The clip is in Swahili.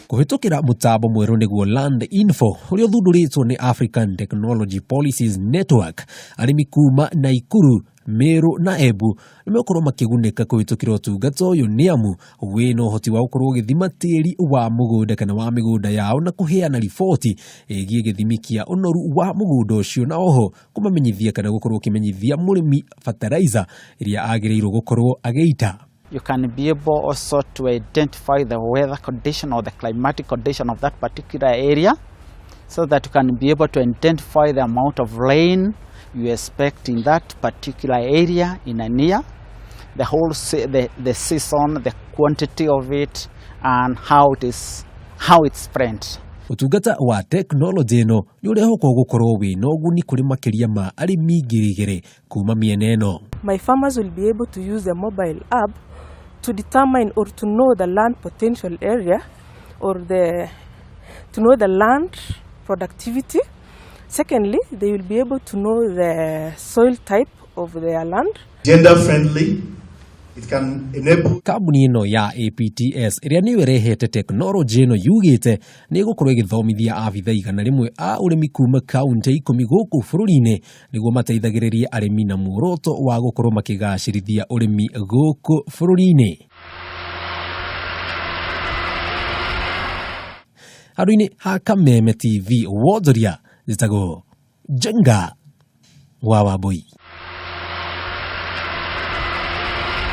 Kuhitukira Mutambo mweru niguo Land Info, uria uthunduritwo ni African Technology Policies Network, arimi kuuma Nakuru, Meru na Embu nimekorwo makiguneka kuhitukira utungata uyu ni amu wina uhoti wa gukorwo githima tiiri wa mugunda kana wa migunda yao na kuheyana riboti igie githimi kia unoru wa mugunda ucio na oho kumamenyithia kana gukorwo kimenyithia murimi fertilizer iria agireirwo gukorwo ageita. You can be able also to identify the weather condition or the climatic condition of that particular area so that you can be able to identify the amount of rain you expect in that particular area in a year, the whole the season, the quantity of it, and how it's spread. Utungata wa technology no ni urehoko gukorwo wina uguni kuri makiria ma arimi ngirigire kuuma miena eno. My farmers will be able to use the mobile app to determine or to know the land potential area or to know the land productivity. Secondly, they will be able to know the soil type of their land. Gender friendly. It can enable Kambuni ino ya APTS iria ni werehete technology ino yugite ni gukorwo igithomithia abitha igana rimwe a urimi kuuma kaunti 10 guku bururi-ini niguo mateithagiririe arimi na muoroto wa gukorwo makigacirithia urimi guku bururi-ini. Arimi ha Kameme TV wonjoria zitago Njenga wa Wambui.